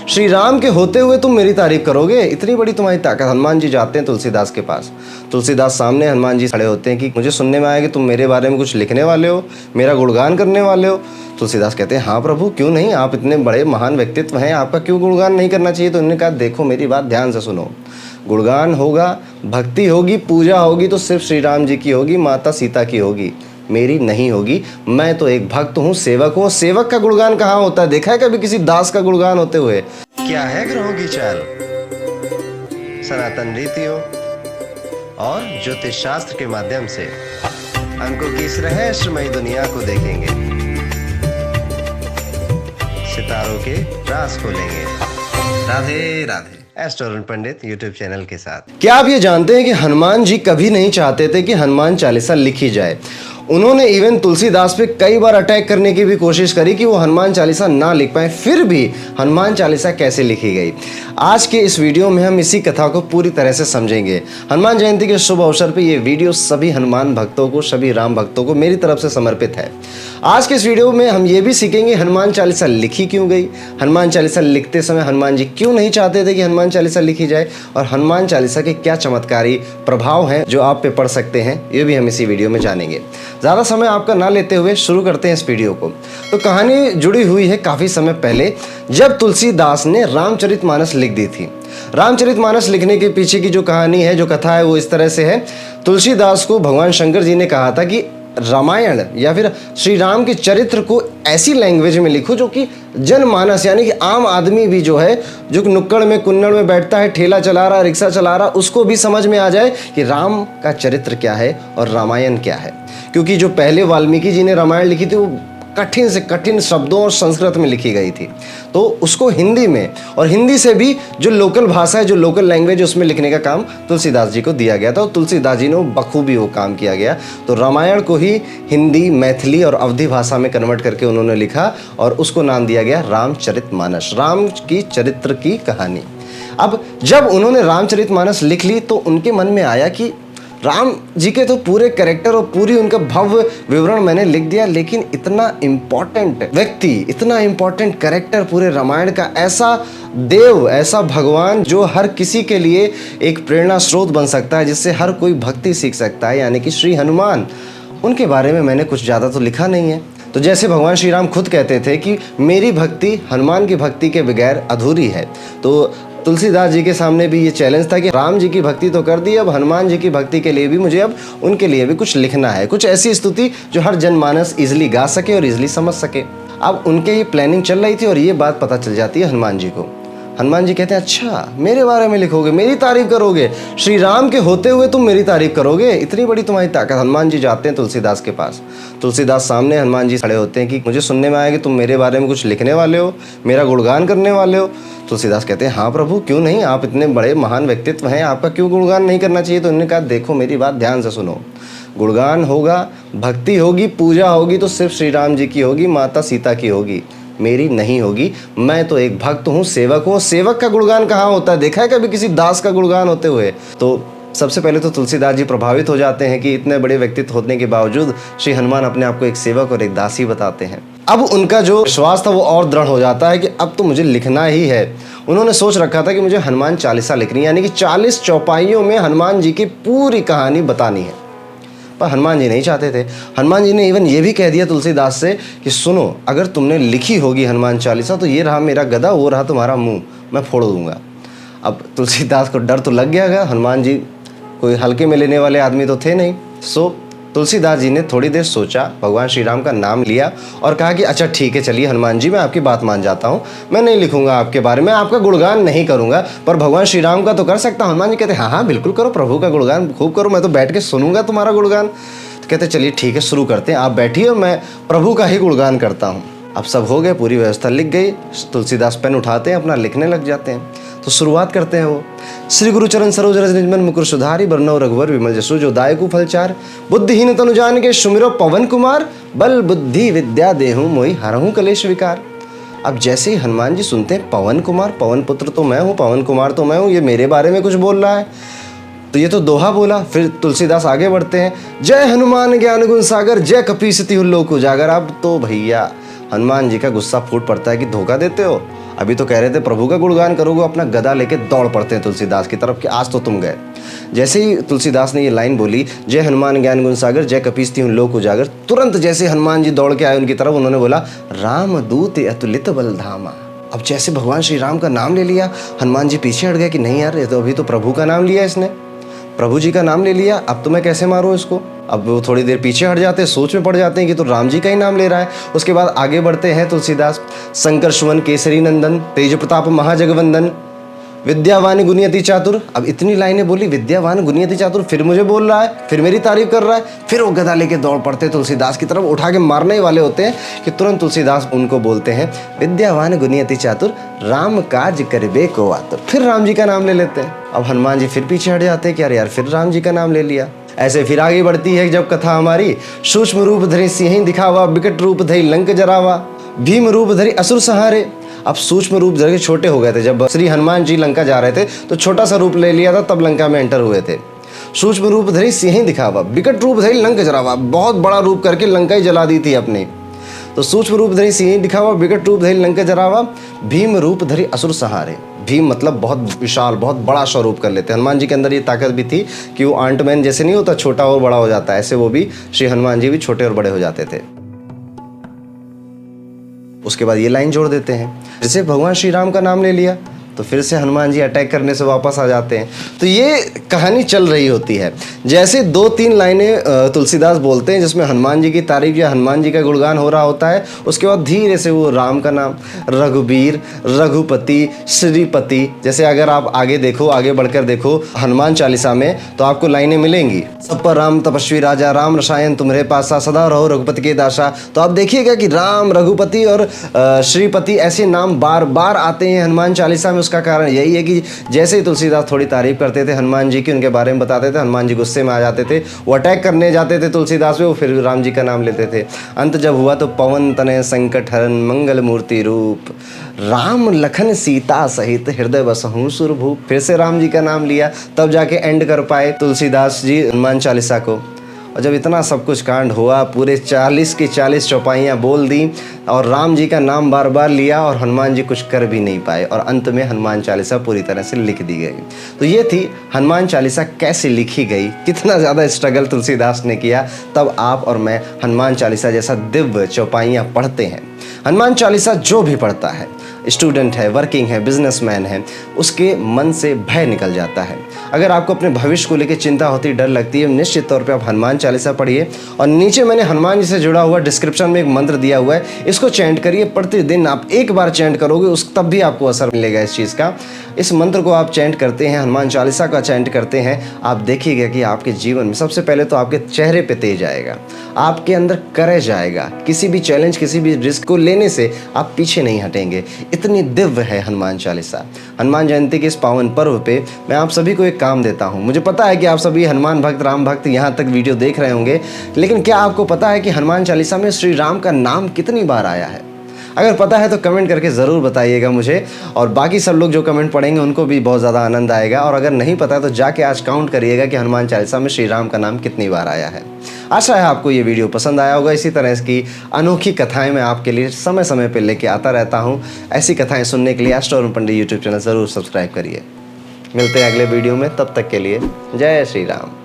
श्री राम के होते हुए तुम मेरी तारीफ करोगे, इतनी बड़ी तुम्हारी ताकत। हनुमान जी जाते हैं तुलसीदास के पास। तुलसीदास सामने, हनुमान जी खड़े होते हैं कि मुझे सुनने में आया कि तुम मेरे बारे में कुछ लिखने वाले हो, मेरा गुणगान करने वाले हो। तुलसीदास कहते हैं हाँ प्रभु, क्यों नहीं, आप इतने बड़े महान व्यक्तित्व हैं, आपका क्यों गुणगान नहीं करना चाहिए। तो उन्होंने कहा देखो मेरी बात ध्यान से सुनो, गुणगान होगा, भक्ति होगी, पूजा होगी तो सिर्फ श्री राम जी की होगी, माता सीता की होगी, मेरी नहीं होगी। मैं तो एक भक्त हूँ, सेवक हूँ। सेवक का गुणगान कहाँ होता है? देखा है कभी किसी दास का गुणगान होते हुए? क्या है ग्रहों की चाल, सनातन रीतियों और ज्योतिष शास्त्र के माध्यम से अंकों की इस रहस्यमयी दुनिया को देखेंगे, सितारों के राज खोलेंगे। राधे राधे। एस्ट्रोलॉजर पंडित यूट्यूब चैनल के साथ। क्या आप ये जानते हैं कि हनुमान जी कभी नहीं चाहते थे कि हनुमान चालीसा लिखी जाए? उन्होंने इवन तुलसीदास पे कई बार अटैक करने की भी कोशिश करी कि वो हनुमान चालीसा ना लिख पाए, फिर भी हनुमान चालीसा कैसे लिखी गई। आज के इस वीडियो में हम इसी कथा को पूरी तरह से समझेंगे। हनुमान जयंती के शुभ अवसर पे ये वीडियो सभी हनुमान भक्तों को, सभी राम भक्तों को मेरी तरफ से समर्पित है। आज के इस वीडियो में हम ये भी सीखेंगे हनुमान चालीसा लिखी क्यों गई, हनुमान चालीसा लिखते समय हनुमान जी क्यों नहीं चाहते थे कि हनुमान चालीसा लिखी जाए, और हनुमान चालीसा के क्या चमत्कारी प्रभाव हैं जो आप पे पड़ सकते हैं, ये भी हम इसी वीडियो में जानेंगे। ज़्यादा समय आपका ना लेते हुए शुरू करते हैं इस वीडियो को। तो कहानी जुड़ी हुई है काफ़ी समय पहले, जब तुलसीदास ने रामचरितमानस लिख दी थी। रामचरितमानस लिखने के पीछे की जो कहानी है, जो कथा है, वो इस तरह से है। तुलसीदास को भगवान शंकर जी ने कहा था कि रामायण या फिर श्री राम के चरित्र को ऐसी लैंग्वेज में लिखो जो कि जनमानस यानी कि आम आदमी भी जो है, जो नुक्कड़ में कुन्नड़ में बैठता है, ठेला चला रहा, रिक्शा चला रहा, उसको भी समझ में आ जाए कि राम का चरित्र क्या है और रामायण क्या है। क्योंकि जो पहले वाल्मीकि जी ने रामायण लिखी थी वो कठिन से कठिन शब्दों और संस्कृत में लिखी गई थी, तो उसको हिंदी में और हिंदी से भी जो लोकल भाषा है, जो लोकल लैंग्वेज, उसमें लिखने का काम तुलसीदास जी को दिया गया था। और तुलसीदास जी ने बखूबी वो काम किया गया। तो रामायण को ही हिंदी, मैथिली और अवधी भाषा में कन्वर्ट करके उन्होंने लिखा और उसको नाम दिया गया रामचरितमानस, राम की चरित्र की कहानी। अब जब उन्होंने रामचरितमानस लिख ली तो उनके मन में आया कि राम जी के तो पूरे कैरेक्टर और पूरी उनका भव्य विवरण मैंने लिख दिया, लेकिन इतना इम्पोर्टेंट व्यक्ति, इतना इम्पोर्टेंट कैरेक्टर पूरे रामायण का, ऐसा देव, ऐसा भगवान जो हर किसी के लिए एक प्रेरणा स्रोत बन सकता है, जिससे हर कोई भक्ति सीख सकता है, यानी कि श्री हनुमान, उनके बारे में मैंने कुछ ज़्यादा तो लिखा नहीं है। तो जैसे भगवान श्री राम खुद कहते थे कि मेरी भक्ति हनुमान की भक्ति के बगैर अधूरी है, तो तुलसीदास जी के सामने भी ये चैलेंज था कि राम जी की भक्ति तो कर दी, अब हनुमान जी की भक्ति के लिए भी मुझे अब उनके लिए भी कुछ लिखना है, कुछ ऐसी स्तुति जो हर जनमानस इजीली गा सके और इजीली समझ सके। अब उनके ये प्लानिंग चल रही थी और ये बात पता चल जाती है हनुमान जी को। हनुमान जी कहते हैं अच्छा मेरे बारे में लिखोगे, मेरी तारीफ करोगे, श्री राम के होते हुए तुम मेरी तारीफ करोगे, इतनी बड़ी तुम्हारी ताकत। हनुमान जी जाते हैं तुलसीदास के पास। तुलसीदास सामने, हनुमान जी खड़े होते हैं कि मुझे सुनने में आया कि तुम मेरे बारे में कुछ लिखने वाले हो, मेरा गुणगान करने वाले हो। तुलसीदास कहते हैं हाँ प्रभु, क्यों नहीं, आप इतने बड़े महान व्यक्तित्व हैं, आपका क्यों गुणगान नहीं करना चाहिए। तो उन्होंने कहा देखो मेरी बात ध्यान से सुनो, गुणगान होगा, भक्ति होगी, पूजा होगी तो सिर्फ श्री राम जी की होगी, माता सीता की होगी, मेरी नहीं होगी। मैं तो एक भक्त हूँ, सेवक हूँ। सेवक का गुणगान कहाँ होता है? देखा है कभी किसी दास का गुणगान होते हुए? तो सबसे पहले तो तुलसीदास जी प्रभावित हो जाते हैं कि इतने बड़े व्यक्तित्व होने के बावजूद श्री हनुमान अपने आप को एक सेवक और एक दासी बताते हैं। अब उनका जो विश्वास था वो और दृढ़ हो जाता है कि अब तो मुझे लिखना ही है। उन्होंने सोच रखा था कि मुझे हनुमान चालीसा लिखनी, यानी कि 40 चौपाइयों में हनुमान जी की पूरी कहानी बतानी है। पर हनुमान जी नहीं चाहते थे। हनुमान जी ने इवन ये भी कह दिया तुलसीदास से कि सुनो, अगर तुमने लिखी होगी हनुमान चालीसा तो ये रहा मेरा गदा, वो रहा तुम्हारा मुंह, मैं फोड़ दूंगा। अब तुलसीदास को डर तो लग गया, हनुमान जी कोई हल्के में लेने वाले आदमी तो थे नहीं। सो तुलसीदास जी ने थोड़ी देर सोचा, भगवान श्री राम का नाम लिया और कहा कि अच्छा ठीक है, चलिए हनुमान जी मैं आपकी बात मान जाता हूँ, मैं नहीं लिखूंगा आपके बारे में, आपका गुणगान नहीं करूंगा, पर भगवान श्री राम का तो कर सकता हूँ। हनुमान जी कहते हाँ हाँ बिल्कुल करो, प्रभु का गुणगान खूब करो, मैं तो बैठ के सुनूंगा तुम्हारा गुणगान। तो कहते चलिए ठीक है शुरू करते हैं, आप बैठिए, मैं प्रभु का ही गुणगान करता हूँ। अब सब हो गए, पूरी व्यवस्था लिख गई। तुलसीदास पेन उठाते हैं, अपना लिखने लग जाते हैं। तो शुरुआत करते हैं वो। श्री गुरु चरण सरोज रज निज मन मुकुर सुधारी, बरनौ रघुवर विमल जसु जो दायकु फलचार, बुद्धिहीन तनु जान के सुमिरो पवन कुमार, बल बुद्धि विद्या देहु मोहि हरहु कलेश विकार। अब जैसे ही हनुमान जी सुनते हैं पवन कुमार, पवन पुत्र तो मैं हूँ, पवन कुमार तो मैं हूँ, ये मेरे बारे में कुछ बोल रहा है, तो ये तो दोहा बोला। फिर तुलसीदास आगे बढ़ते हैं, जय हनुमान ज्ञान गुण सागर, जय कपीसति लोक उजागर। अब तो भैया हनुमान जी का गुस्सा फूट पड़ता है कि धोखा देते हो, अभी तो कह रहे थे प्रभु का गुणगान करोगे, अपना गदा लेके दौड़ पड़ते हैं तुलसीदास की तरफ कि आज तो तुम गए। जैसे ही तुलसीदास ने ये लाइन बोली, जय हनुमान ज्ञान गुण सागर, जय कपीस तिहुँ लोक उजागर, तुरंत जैसे हनुमान जी दौड़ के आए उनकी तरफ, उन्होंने बोला राम दूत अतुलित बल धामा। अब जैसे भगवान श्री राम का नाम ले लिया, हनुमान जी पीछे हट गए कि नहीं यार, ये तो अभी तो प्रभु का नाम लिया इसने, प्रभु जी का नाम ले लिया, अब तो मैं कैसे मारूं इसको। अब वो थोड़ी देर पीछे हट जाते हैं, सोच में पड़ जाते हैं कि तो राम जी का ही नाम ले रहा है। उसके बाद आगे बढ़ते हैं तुलसीदास, शंकर सुवन केसरी नंदन, तेज प्रताप महाजगवंदन, विद्यावान गुणियति चातुर। अब इतनी लाइनें बोली, विद्यावान गुणियति चातुर, फिर मुझे बोल रहा है, फिर मेरी तारीफ कर रहा है, फिर वो गदा लेके दौड़ पड़ते तुलसीदास की तरफ, उठा के मारने ही वाले होते हैं कि तुरंत तुलसीदास उनको बोलते हैं विद्यावान गुणियति चातुर, राम काज करबे को आतुर। फिर राम जी का नाम ले लेते हैं। अब हनुमान जी फिर पीछे हट जाते हैं कि अरे यार फिर राम जी का नाम ले लिया। ऐसे फिर आगे बढ़ती है जब कथा हमारी, सूक्ष्म रूप धरि सिंह दिखावा, विकट रूप धरि लंक जरावा, भीम रूप धरि असुर सहारे। अब सूक्ष्म रूप धरि छोटे हो गए थे, जब श्री हनुमान जी लंका जा रहे थे तो छोटा सा रूप ले लिया था, तब लंका में एंटर हुए थे। सूक्ष्म रूप धरि सिंह दिखावा, विकट रूप धरि लंक जरावा, बहुत बड़ा रूप करके लंका ही जला दी थी अपनी। तो सूक्ष्म रूप धरि सिंह दिखावा, विकट रूप धरि लंक जरावा, भीम रूप धरि असुर सहारे। भीम मतलब बहुत विशाल, बहुत बड़ा स्वरूप कर लेते। हनुमान जी के अंदर ये ताकत भी थी कि वो आंटमैन जैसे नहीं होता, छोटा और बड़ा हो जाता है, ऐसे वो भी श्री हनुमान जी भी छोटे और बड़े हो जाते थे। उसके बाद ये लाइन जोड़ देते हैं, जैसे भगवान श्री राम का नाम ले लिया तो फिर से हनुमान जी अटैक करने से वापस आ जाते हैं। तो ये कहानी चल रही होती है। जैसे 2-3 लाइनें तुलसीदास बोलते हैं जिसमें हनुमान जी की तारीफ या हनुमान जी का गुणगान हो रहा होता है, उसके बाद धीरे से वो राम का नाम, रघुबीर, रघुपति, श्रीपति, जैसे अगर आप आगे देखो, आगे बढ़कर देखो हनुमान चालीसा में तो आपको लाइनें मिलेंगी, सब पर राम तपस्वी राजा, राम रसायन तुम्हारे पासा, सदा रहो रघुपति के दासा। तो आप देखिएगा कि राम, रघुपति और श्रीपति ऐसे नाम बार बार आते हैं हनुमान चालीसा में। उसका कारण यही है कि जैसे ही तुलसीदास थोड़ी तारीफ करते थे हनुमान जी की, उनके बारे में बताते थे, हनुमान जी गुस्से में आ जाते थे, वो अटैक करने जाते थे तुलसीदास पे, वो फिर राम जी का नाम लेते थे। अंत जब हुआ तो पवन तनय संकट हरन, मंगल मूर्ति रूप, राम लखन सीता सहित हृदय बसहु सुरभूप। फिर से राम जी का नाम लिया, तब जाके एंड कर पाए तुलसीदास जी हनुमान चालीसा को। और जब इतना सब कुछ कांड हुआ, पूरे 40 की 40 चौपाइयाँ बोल दी और राम जी का नाम बार बार लिया और हनुमान जी कुछ कर भी नहीं पाए, और अंत में हनुमान चालीसा पूरी तरह से लिख दी गई। तो ये थी हनुमान चालीसा कैसे लिखी गई, कितना ज़्यादा स्ट्रगल तुलसीदास ने किया, तब आप और मैं हनुमान चालीसा जैसा दिव्य चौपाइयाँ पढ़ते हैं। हनुमान चालीसा जो भी पढ़ता है, स्टूडेंट है, वर्किंग है, बिजनेसमैन है, उसके मन से भय निकल जाता है। अगर आपको अपने भविष्य को लेकर चिंता होती, डर लगती है, निश्चित तौर पे आप हनुमान चालीसा पढ़िए। और नीचे मैंने हनुमान जी से जुड़ा हुआ डिस्क्रिप्शन में एक मंत्र दिया हुआ है, इसको चैंट करिए। प्रतिदिन आप एक बार चैंट करोगे उस तब भी आपको असर मिलेगा इस चीज़ का। इस मंत्र को आप चैंट करते हैं, हनुमान चालीसा का चैंट करते हैं, आप देखिएगा कि आपके जीवन में सबसे पहले तो आपके चेहरे पे तेज आएगा, आपके अंदर करेज आएगा, किसी भी चैलेंज, किसी भी रिस्क को लेने से आप पीछे नहीं हटेंगे। इतनी दिव्य है हनुमान चालीसा। हनुमान जयंती के इस पावन पर्व पे मैं आप सभी को एक काम देता हूँ। मुझे पता है कि आप सभी हनुमान भक्त, राम भक्त यहाँ तक वीडियो देख रहे होंगे, लेकिन क्या आपको पता है कि हनुमान चालीसा में श्री राम का नाम कितनी बार आया है? अगर पता है तो कमेंट करके ज़रूर बताइएगा मुझे, और बाकी सब लोग जो कमेंट पढ़ेंगे उनको भी बहुत ज़्यादा आनंद आएगा। और अगर नहीं पता तो जाके आज काउंट करिएगा कि हनुमान चालीसा में श्री राम का नाम कितनी बार आया है। आशा है आपको ये वीडियो पसंद आया होगा। इसी तरह की अनोखी कथाएं मैं आपके लिए समय समय पर लेके आता रहता हूँ। ऐसी कथाएं सुनने के लिए एस्ट्रो अरुण पंडित यूट्यूब चैनल ज़रूर सब्सक्राइब करिए। मिलते हैं अगले वीडियो में, तब तक के लिए जय श्री राम।